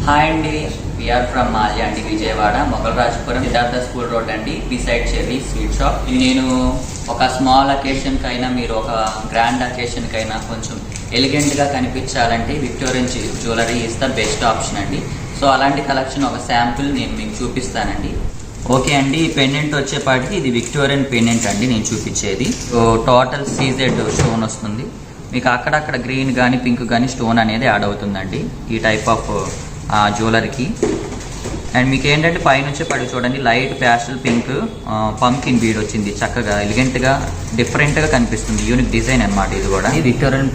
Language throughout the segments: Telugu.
హాయ్ అండి, వీఆర్ ఫ్రమ్ మాల్యా అండి, విజయవాడ మొగల్రాజపురం సిద్ధార్థ స్కూల్ రోడ్ అండి, బిసైడ్ చెర్రీ స్వీట్ షాప్. నేను ఒక స్మాల్ అకేషన్కి అయినా మీరు ఒక గ్రాండ్ అకేషన్కి అయినా కొంచెం ఎలిగెంట్గా కనిపించాలంటే Victorian jewellery is the best option అండి. సో అలాంటి కలెక్షన్ ఒక శాంపుల్ నేను మీకు చూపిస్తానండి. ఓకే అండి, ఈ పెండెంట్ వచ్చేపాటికి ఇది విక్టోరియన్ పెండెంట్ అండి నేను చూపించేది. సో టోటల్ సీజెడ్ స్టోన్ వస్తుంది మీకు, అక్కడక్కడ గ్రీన్ కానీ పింక్ కానీ స్టోన్ అనేది యాడ్ అవుతుందండి ఈ టైప్ ఆఫ్ జ్యువెలరీకి. అండ్ మీకు ఏంటంటే పైనుంచే పడి చూడండి, light pastel pink pumpkin bead వచ్చింది, చక్కగా ఎలిగెంట్గా డిఫరెంట్గా కనిపిస్తుంది, యూనిక్ డిజైన్ అనమాట ఇది కూడా. ఈ విక్టోరియన్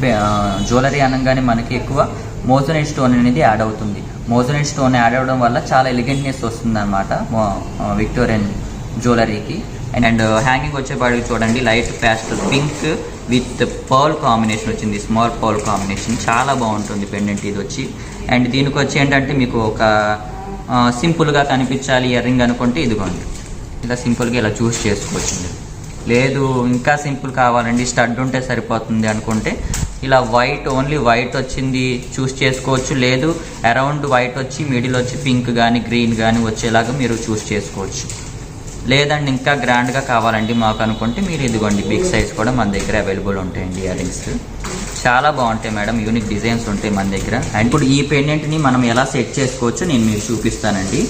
జ్యువెలరీ అనగానే మనకి ఎక్కువ మోజనైట్ స్టోన్ అనేది యాడ్ అవుతుంది. మోజనైట్ స్టోన్ యాడ్ అవ్వడం వల్ల చాలా ఎలిగెంట్నెస్ వస్తుంది అనమాట విక్టోరియన్ జ్యువెలరీకి. అండ్ హ్యాంగింగ్ వచ్చేపాటికి చూడండి, light pastel pink with pearl combination వచ్చింది, స్మాల్ పర్ల్ కాంబినేషన్, చాలా బాగుంటుంది పెండెంట్ ఇది వచ్చి. అండ్ దీనికి వచ్చి ఏంటంటే మీకు ఒక సింపుల్గా కనిపించాలి ఇయర్ రింగ్ అనుకుంటే ఇదిగోండి, ఇలా సింపుల్గా ఇలా చూస్ చేసుకోవచ్చు. లేదు ఇంకా సింపుల్ కావాలండి, స్టడ్ ఉంటే సరిపోతుంది అనుకుంటే ఇలా వైట్, ఓన్లీ వైట్ వచ్చింది చూస్ చేసుకోవచ్చు. లేదు అరౌండ్ వైట్ వచ్చి మిడిల్ వచ్చి పింక్ కానీ గ్రీన్ కానీ వచ్చేలాగా మీరు చూస్ చేసుకోవచ్చు. లేదండి ఇంకా గ్రాండ్గా కావాలండి మాకు అనుకుంటే మీరు ఇదిగోండి బిగ్ సైజ్ కూడా మన దగ్గర అవైలబుల్ ఉంటాయండి. ఇయర్ రింగ్స్ చాలా బాగుంటాయి మేడం, యూనిక్ డిజైన్స్ ఉంటాయి మన దగ్గర. అండ్ ఇప్పుడు ఈ పెండెంట్ని మనం ఎలా సెట్ చేసుకోవచ్చో నేను మీకు చూపిస్తానండి.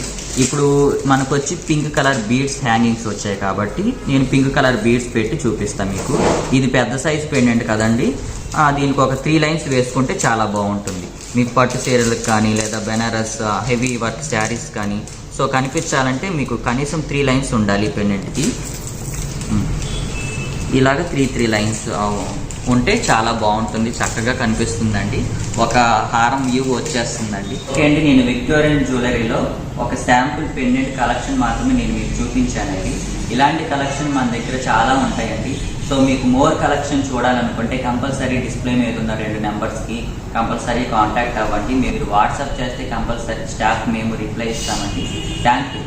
ఇప్పుడు మనకు వచ్చి పింక్ కలర్ బీడ్స్ హ్యాంగింగ్స్ వచ్చాయి కాబట్టి నేను పింక్ కలర్ బీడ్స్ పెట్టి చూపిస్తాను మీకు. ఇది పెద్ద సైజ్ పెండెంట్ కదండి, దీనికి ఒక 3 లైన్స్ వేసుకుంటే చాలా బాగుంటుంది మీకు. పట్టు చీరలకు కానీ లేదా బెనారస్ హెవీ వర్క్ శారీస్ కానీ సో కనిపించాలంటే మీకు కనీసం 3 లైన్స్ ఉండాలి ఈ పెండెంట్కి. ఇలాగ 3 లైన్స్ ఉంటే చాలా బాగుంటుంది, చక్కగా కనిపిస్తుందండి, ఒక హారం వ్యూ వచ్చేస్తుందండి. ఓకే అండి, నేను విక్టోరియన్ జ్యువెలరీలో ఒక శాంపుల్ పెండెంట్ కలెక్షన్ మాత్రమే నేను మీకు చూపించానండి. ఇలాంటి కలెక్షన్ మన దగ్గర చాలా ఉంటాయండి. సో మీకు మోర్ కలెక్షన్ చూడాలనుకుంటే కంపల్సరీ డిస్ప్లే మీద ఉన్న 2 నెంబర్స్కి కంపల్సరీ కాంటాక్ట్ అవ్వండి. మీరు వాట్సాప్ చేస్తే కంపల్సరీ స్టాఫ్ మేము రిప్లై ఇస్తామండి. Thank you.